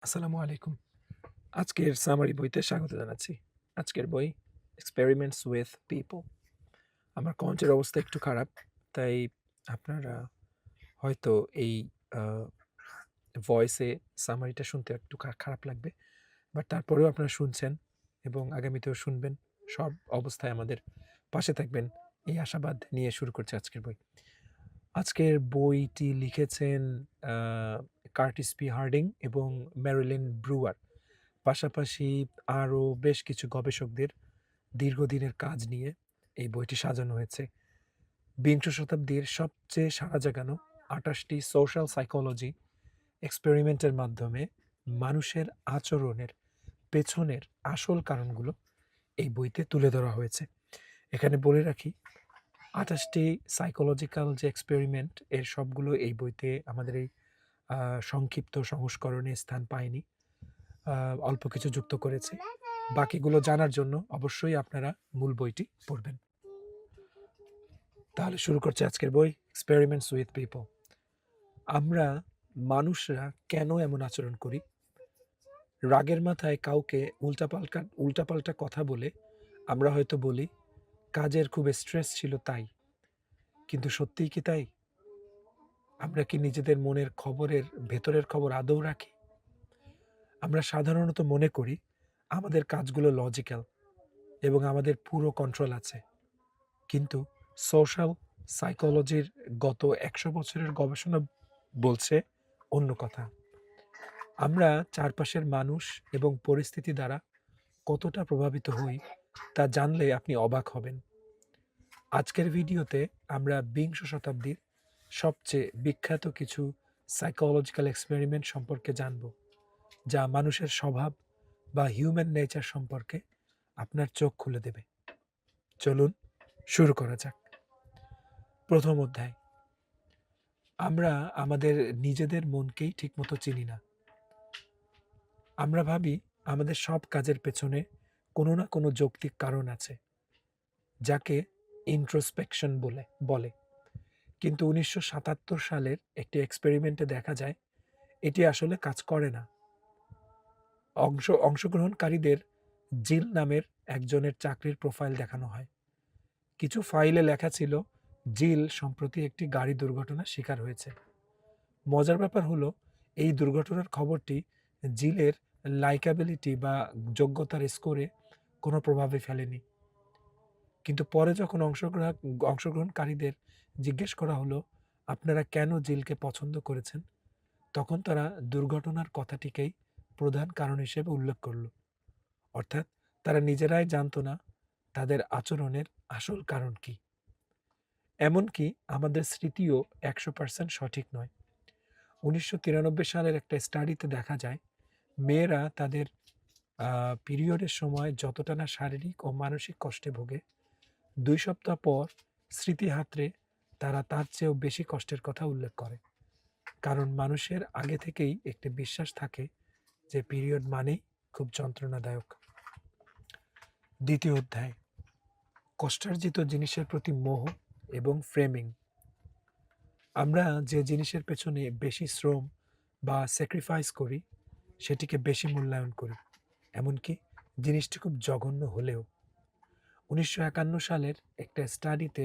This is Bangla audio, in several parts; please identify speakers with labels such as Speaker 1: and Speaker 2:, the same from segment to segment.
Speaker 1: আসসালামু আলাইকুম। আজকের সামারি বইতে স্বাগত জানাচ্ছি। আজকের বই এক্সপেরিমেন্টস উইথ পিপল। আমার কণ্ঠের অবস্থা একটু খারাপ। তাই আপনারা হয়তো এই আ ভয়েসে সামারিটা শুনতে একটু খারাপ লাগবে। বাট তারপরেও আপনারা শুনছেন এবং আগামীতেও শুনবেন। সব অবস্থায় আমাদের পাশে থাকবেন এই আশাবাদ নিয়ে শুরু করছি আজকের বই। আজকের বইটি লিখেছেন আ কার্টিস পি হার্ডিং এবং মেরিলিন ব্রুয়ার। পাশাপাশি আরও বেশ কিছু গবেষকদের দীর্ঘদিনের কাজ নিয়ে এই বইটি সাজানো হয়েছে। বিংশ শতাব্দীর সবচেয়ে সাড়া জাগানো ২৮টি সোশ্যাল সাইকোলজি এক্সপেরিমেন্টের মাধ্যমে মানুষের আচরণের পেছনের আসল কারণগুলো এই বইতে তুলে ধরা হয়েছে। এখানে বলে রাখি ২৮টি সাইকোলজিক্যাল যে এক্সপেরিমেন্ট এর সবগুলো এই বইতে আমাদের এই সংক্ষিপ্ত সংস্করণে স্থান পায়নি। আ অল্প কিছু যুক্ত করেছে। বাকিগুলো জানার জন্য অবশ্যই আপনারা মূল বইটি পড়বেন। তাহলে শুরু করছি আজকের বই এক্সপেরিমেন্টস উইথ পিপল। আমরা মানুষরা কেন এমন আচরণ করি? রাগের মাথায় কাউকে উল্টাপাল্টা কথা বলে আমরা হয়তো বলি, কাজের খুব স্ট্রেস ছিল তাই। কিন্তু সত্যিই কি তাই? আমরা কি নিজেদের মনের ভেতরের খবর আদৌ রাখি? আমরা সাধারণত মনে করি আমাদের কাজগুলো লজিক্যাল এবং আমাদের পুরো কন্ট্রোল আছে। কিন্তু সোশ্যাল সাইকোলজির গত ১০০ বছরের গবেষণা বলছে অন্য কথা। আমরা চারপাশের মানুষ এবং পরিস্থিতি দ্বারা কতটা প্রভাবিত হই তা জানলে আপনি অবাক হবেন। আজকের ভিডিওতে আমরা বিংশ শতাব্দীর সবচেয়ে বিখ্যাত কিছু সাইকোলজিক্যাল এক্সপেরিমেন্ট সম্পর্কে জানব, যা মানুষের স্বভাব বা হিউম্যান নেচার সম্পর্কে আপনার চোখ খুলে দেবে। চলুন শুরু করা যাক। প্রথম অধ্যায়। আমরা আমাদের নিজেদের মনকেই ঠিকমতো চিনি না। আমরা ভাবি আমাদের সব কাজের পেছনে কোনো না কোনো যৌক্তিক কারণ আছে, যাকে ইন্ট্রোস্পেকশন বলে। কিন্তু ১৯৭৭ সালের একটি এক্সপেরিমেন্টে দেখা যায় এটি আসলে কাজ করে না। অংশগ্রহণকারীদের জিল নামের একজনের চাকরির প্রোফাইল দেখানো হয়। কিছু ফাইলে লেখা ছিল, জিল সম্প্রতি একটি গাড়ি দুর্ঘটনার শিকার হয়েছে। মজার ব্যাপার হলো, এই দুর্ঘটনার খবরটি জিলের লাইকাবিলিটি বা যোগ্যতার স্কোরে কোনো প্রভাবই ফেলেনি। কিন্তু পরে যখন অংশগ্রহণকারীদের জিজ্ঞেস করা হলো, আপনারা কেন জিলকে পছন্দ করেছেন? তখন তারা দুর্ঘটনার কথাটিকেই প্রধান কারণ হিসেবে উল্লেখ করল। অর্থাৎ তারা নিজেরাই জানত না তাদের আচরণের আসল কারণ কী। এমনকি আমাদের স্মৃতিও ১০০% সঠিক নয়। ১৯৯৩ সালের একটা স্টাডিতে দেখা যায়, মেয়েরা তাদের পিরিয়ডের সময় যতটা না শারীরিক ও মানসিক কষ্টে ভোগে, ২ সপ্তাহ পর স্মৃতি হাতড়ে তারা তার চেয়েও বেশি কষ্টের কথা উল্লেখ করে। কারণ মানুষের আগে থেকেই একটি বিশ্বাস থাকে যে পিরিয়ড মানেই খুব যন্ত্রণাদায়ক। দ্বিতীয় অধ্যায়। কষ্টার্জিত জিনিসের প্রতি মোহ এবং ফ্রেমিং। আমরা যে জিনিসের পেছনে বেশি শ্রম বা স্যাক্রিফাইস করি, সেটিকে বেশি মূল্যায়ন করি, এমনকি জিনিসটি খুব জঘন্য হলেও। ১৯৫১ সালের একটা স্টাডিতে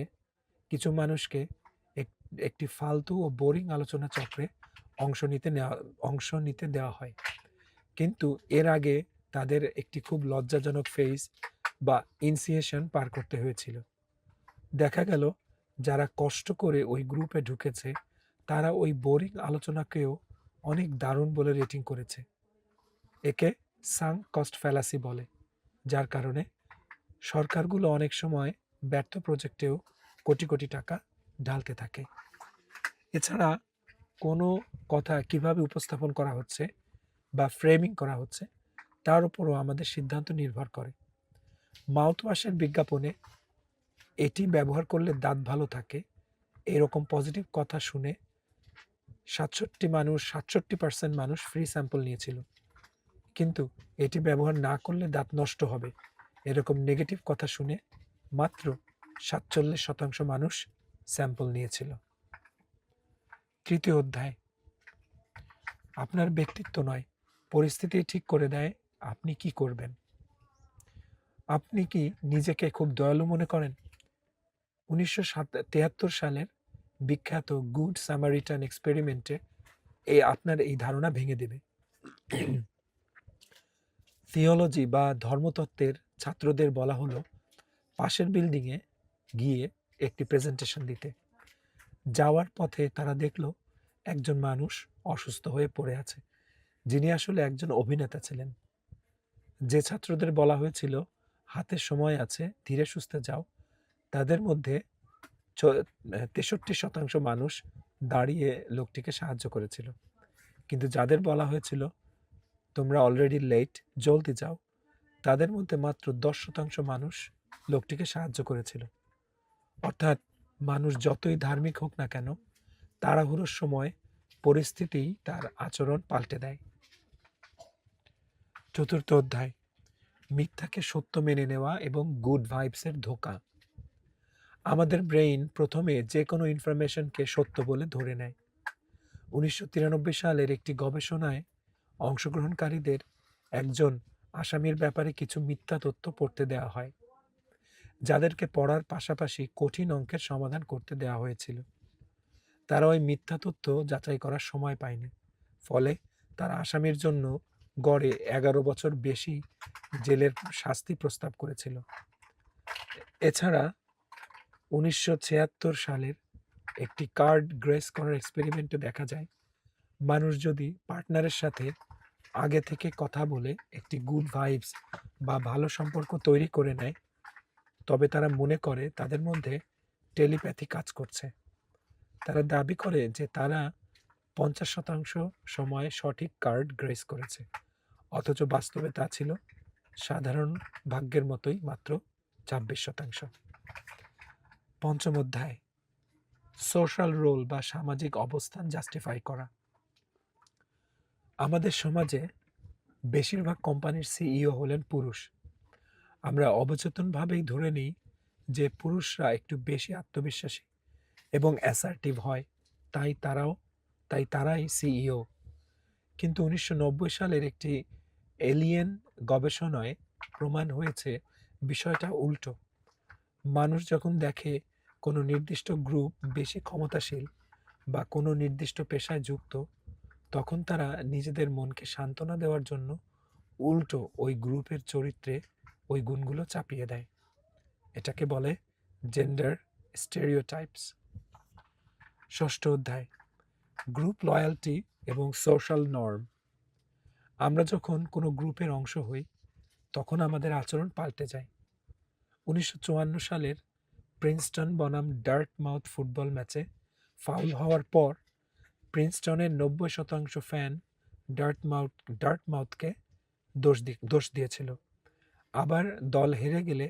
Speaker 1: কিছু মানুষকে এক একটি ফালতু ও বোরিং আলোচনা চক্রে অংশ নিতে দেওয়া হয়। কিন্তু এর আগে তাদের একটি খুব লজ্জাজনক ফেজ বা ইনিশিয়েশন পার করতে হয়েছিল। দেখা গেল যারা কষ্ট করে ওই গ্রুপে ঢুকেছে, তারা ওই বোরিং আলোচনাকেও অনেক দারুণ বলে রেটিং করেছে। একে সাঙ্ক কস্ট ফ্যালাসি বলে, যার কারণে সরকারগুলো অনেক সময় ব্যর্থ প্রজেক্টেও কোটি কোটি টাকা ঢালতে থাকে। এছাড়া কোনো কথা কিভাবে উপস্থাপন করা হচ্ছে বা ফ্রেমিং করা হচ্ছে, তার উপরও আমাদের সিদ্ধান্ত নির্ভর করে। মাউথওয়াশের বিজ্ঞাপনে এটি ব্যবহার করলে দাঁত ভালো থাকে, এরকম পজিটিভ কথা শুনে ৬৭% মানুষ ফ্রি স্যাম্পল নিয়েছিল। কিন্তু এটি ব্যবহার না করলে দাঁত নষ্ট হবে, এরকম নেগেটিভ কথা শুনে মাত্র ৪৭% মানুষ স্যাম্পল নিয়েছিল। তৃতীয় অধ্যায়। আপনার ব্যক্তিত্ব নয়, পরিস্থিতি ঠিক করে দেয় আপনি কি করবেন। আপনি কি নিজেকে খুব দয়ালু মনে করেন? ১৯৭৩ সালের বিখ্যাত গুড সামারিটান এক্সপেরিমেন্টে আপনার এই ধারণা ভেঙে দেবে। থিওলজি বা ধর্মতত্ত্বের ছাত্রদের বলা হলো পাশের বিল্ডিংয়ে গিয়ে একটি প্রেজেন্টেশন দিতে। যাওয়ার পথে তারা দেখলো একজন মানুষ অসুস্থ হয়ে পড়ে আছে, যিনি আসলে একজন অভিনেতা ছিলেন। যে ছাত্রদের বলা হয়েছিল হাতে সময় আছে, ধীরে সুস্থে যাও, তাদের মধ্যে ৬৩% মানুষ দাঁড়িয়ে লোকটিকে সাহায্য করেছিল। কিন্তু যাদের বলা হয়েছিল তোমরা অলরেডি লেট, জলদি যাও, তাদের মধ্যে মাত্র ১০% মানুষ লোকটিকে সাহায্য করেছিল। অর্থাৎ মানুষ যতই ধার্মিক হোক না কেন, তাড়াহুড়োর সময় পরিস্থিতিই তার আচরণ পাল্টে দেয়। চতুর্থ অধ্যায়, মিথ্যাকে সত্য মেনে নেওয়া এবং গুড ভাইবসের ধোঁকা। আমাদের ব্রেইন প্রথমে যে কোনো ইনফরমেশনকে সত্য বলে ধরে নেয়। ১৯৯৩ সালের একটি গবেষণায় অংশগ্রহণকারীদের একজন আসামির ব্যাপারে কিছু মিথ্যা তথ্য পড়তে দেওয়া হয়, যাদেরকে পড়ার পাশাপাশি কঠিন অঙ্কের সমাধান করতে দেওয়া হয়েছিল। তারা ওই মিথ্যা তথ্য যাচাই করার সময় পায়নি, ফলে তারা আসামির জন্য গড়ে ১১ বছর বেশি জেলের শাস্তি প্রস্তাব করেছিল। এছাড়া ১৯৭৬ সালের একটি কার্ড গ্রেস করার এক্সপেরিমেন্টে দেখা যায়, মানুষ যদি পার্টনারের সাথে আগে থেকে কথা বলে একটি গুড ভাইবস বা ভালো সম্পর্ক তৈরি করে নেয়, তবে তারা মনে করে তাদের মধ্যে টেলিপ্যাথি কাজ করছে। তারা দাবি করে যে তারা ৫০% সময় সঠিক কার্ড গ্রেস করেছে, অথচ বাস্তবে তা ছিল সাধারণ ভাগ্যের মতোই মাত্র ২৬%। পঞ্চম অধ্যায়, সোশ্যাল রোল বা সামাজিক অবস্থান জাস্টিফাই করা। আমাদের সমাজে বেশিরভাগ কোম্পানির সিইও হলেন পুরুষ। আমরা অবচেতনভাবেই ধরে নিই যে পুরুষরা একটু বেশি আত্মবিশ্বাসী এবং অ্যাসার্টিভ হয়, তাই তারাই সিইও। কিন্তু ১৯৯০ সালের একটি এলিয়েন গবেষণায় প্রমাণ হয়েছে বিষয়টা উল্টো। মানুষ যখন দেখে কোনো নির্দিষ্ট গ্রুপ বেশি ক্ষমতাশীল বা কোনো নির্দিষ্ট পেশায় যুক্ত, তখন তারা নিজেদের মনকে সান্ত্বনা দেওয়ার জন্য উল্টো ওই গ্রুপের চরিত্রে ওই গুণগুলো চাপিয়ে দেয়। এটাকে বলে জেন্ডার স্টেরিওটাইপস। ষষ্ঠ অধ্যায়, গ্রুপ লয়্যালটি এবং সোশ্যাল নর্ম। আমরা যখন কোনো গ্রুপের অংশ হই, তখন আমাদের আচরণ পাল্টে যায়। ১৯৫৪ সালের প্রিন্সটন বনাম ডার্টমাউথ ফুটবল ম্যাচে ফাউল হওয়ার পর প্রিন্সটনের ৯০% ফ্যান ডার্টমাউথকে দোষ দিয়েছিল। আবার দল হেরে গেলে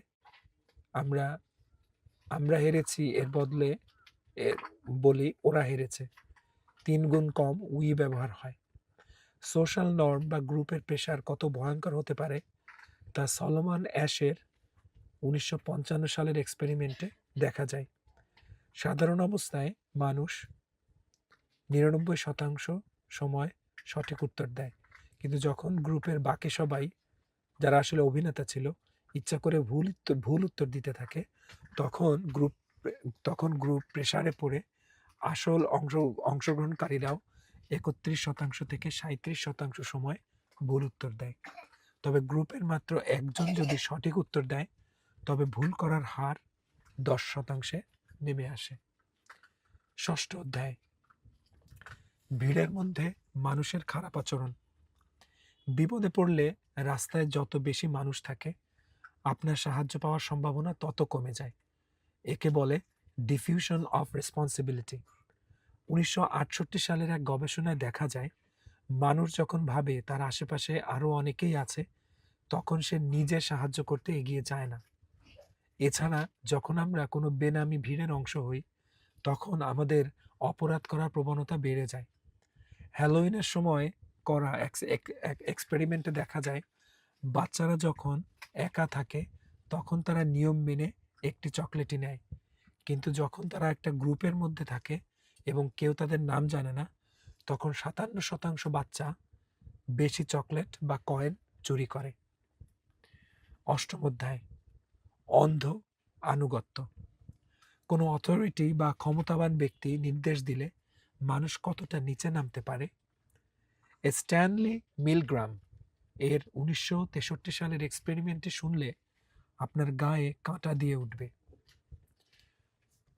Speaker 1: আমরা আমরা হেরেছি এর বদলে বলি ওরা হেরেছে। ৩ গুণ কম উই ব্যবহার হয়। সোশ্যাল নর্ম বা গ্রুপের প্রেশার কত ভয়ঙ্কর হতে পারে তা সলোমন অ্যাশের ১৯৫৫ সালের এক্সপেরিমেন্টে দেখা যায়। সাধারণ অবস্থায় মানুষ ৯৯% সময় সঠিক উত্তর দেয়, কিন্তু যখন গ্রুপের বাকি সবাই, যারা আসলে অভিনেতা ছিল, ইচ্ছা করে ভুল উত্তর দিতে থাকে, তখন গ্রুপ প্রেসারে পড়ে আসল অংশগ্রহণকারীরাও ৩১% থেকে ৩৭% সময় ভুল উত্তর দেয়। তবে গ্রুপের মাত্র একজন যদি সঠিক উত্তর দেয়, তবে ভুল করার হার ১০% নেমে আসে। ষষ্ঠ অধ্যায়, ভিড়ের মধ্যে মানুষের খারাপ আচরণ। বিপদে পড়লে রাস্তায় যত বেশি মানুষ থাকে, আপনার সাহায্য পাওয়ার সম্ভাবনা তত কমে যায়। একে বলে ডিফিউশন অফ রেসপন্সিবিলিটি। ১৯৬৮ সালের এক গবেষণায় দেখা যায়, মানুষ যখন ভাবে তার আশেপাশে আরও অনেকেই আছে, তখন সে নিজে সাহায্য করতে এগিয়ে যায় না। এছাড়া যখন আমরা কোনো বেনামি ভিড়ের অংশ হই, তখন আমাদের অপরাধ করার প্রবণতা বেড়ে যায়। হ্যালোউইনের সময় করা এক্সপেরিমেন্টে দেখা যায়, বাচ্চারা যখন একা থাকে তখন তারা নিয়ম মেনে একটি চকলেটই নেয়, কিন্তু যখন তারা একটা গ্রুপের মধ্যে থাকে এবং কেউ তাদের নাম জানে না, তখন ৫৭% বাচ্চা বেশি চকলেট বা কয়েন চুরি করে। অষ্টম অধ্যায়, অন্ধ আনুগত্য। কোনো অথরিটি বা ক্ষমতাবান ব্যক্তি নির্দেশ দিলে মানুষ কতটা নিচে নামতে পারে। স্ট্যানলি মিলগ্রাম এর 1963 সালের এক্সপেরিমেন্টটি শুনলে আপনার গায়ে কাঁটা দিয়ে উঠবে।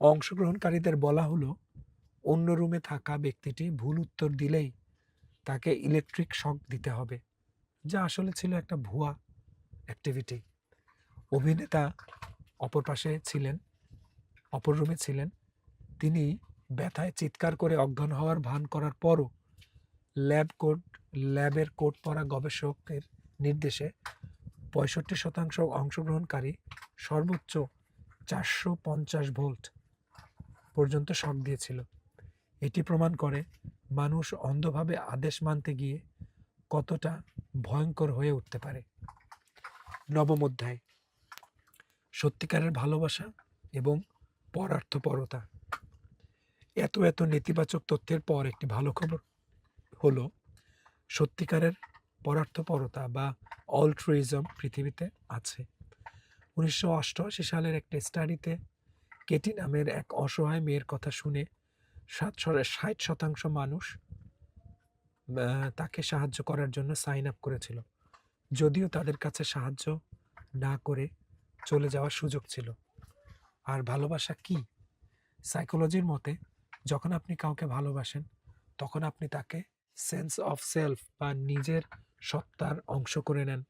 Speaker 1: অংশগ্রহণকারীদের বলা হলো অন্য রুমে থাকা ব্যক্তিটি ভুল উত্তর দিলেই তাকে ইলেকট্রিক শক দিতে হবে, যা আসলে ছিল একটা ভুয়া অ্যাক্টিভিটি। অভিনেতা অপর রুমে ছিলেন। তিনি ব্যথায় চিৎকার করে অজ্ঞান হওয়ার ভান করার পরও ল্যাবের কোট পরা গবেষকের নির্দেশে 65% অংশগ্রহণকারী সর্বোচ্চ 450 ভোল্ট পর্যন্ত শক দিয়েছিল। এটি প্রমাণ করে মানুষ অন্ধভাবে আদেশ মানতে গিয়ে কতটা ভয়ঙ্কর হয়ে উঠতে পারে। নবম অধ্যায়, সত্যিকারের ভালোবাসা এবং পরার্থপরতা। এত নেতিবাচক তথ্যের পর একটি ভালো খবর হলো সত্যিকারের পরার্থপরতা বা অল্ট্রুইজম পৃথিবীতে আছে। 1988 সালের একটা স্টাডিতে কেটি নামের এক অসহায় মেয়ের কথা শুনে 60% মানুষ তাকে সাহায্য করার জন্য সাইন আপ করেছিল, যদিও তাদের কাছে সাহায্য না করে চলে যাওয়ার সুযোগ ছিল। আর ভালোবাসা কি? সাইকোলজির মতে যখন আপনি কাউকে ভালোবাসেন তখন আপনি তাকে সেন্স অফ সেলফ বা নিজের সত্তার অংশ করে নেন।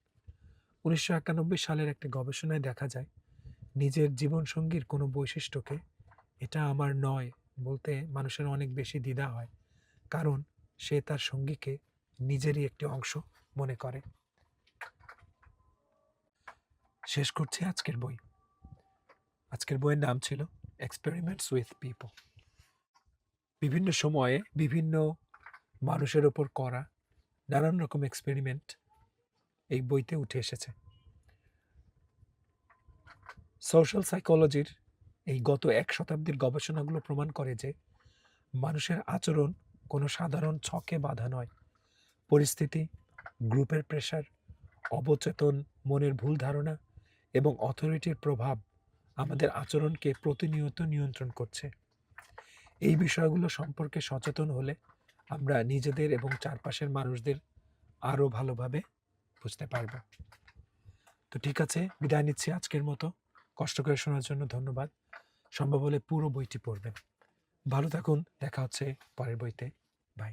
Speaker 1: 1991 সালের একটি গবেষণায় দেখা যায় নিজের জীবনসঙ্গীর কোনো বৈশিষ্ট্যকে এটা আমার নয় বলতে মানুষের অনেক বেশি দ্বিধা হয়, কারণ সে তার সঙ্গীকে নিজেরই একটি অংশ মনে করে। শেষ করছি আজকের বই। আজকের বইয়ের নাম ছিল এক্সপেরিমেন্টস উইথ পিপল। বিভিন্ন সময়ে বিভিন্ন মানুষের ওপর করা নানান রকম এক্সপেরিমেন্ট এই বইতে উঠে এসেছে। সোশ্যাল সাইকোলজির এই গত 1 শতাব্দীর গবেষণাগুলো প্রমাণ করে যে মানুষের আচরণ কোনো সাধারণ ছকে বাঁধা নয়। পরিস্থিতি, গ্রুপের প্রেশার, অবচেতন মনের ভুল ধারণা এবং অথরিটির প্রভাব আমাদের আচরণকে প্রতিনিয়ত নিয়ন্ত্রণ করছে। এই বিষয়গুলো সম্পর্কে সচেতন হলে আমরা নিজেদের এবং চারপাশের মানুষদের আরও ভালোভাবে বুঝতে পারব। তো ঠিক আছে, বিদায় নিচ্ছি আজকের মতো। কষ্ট করে শোনার জন্য ধন্যবাদ। সম্ভব হলে পুরো বইটি পড়বেন। ভালো থাকুন, দেখা হচ্ছে পরের বইতে। বাই।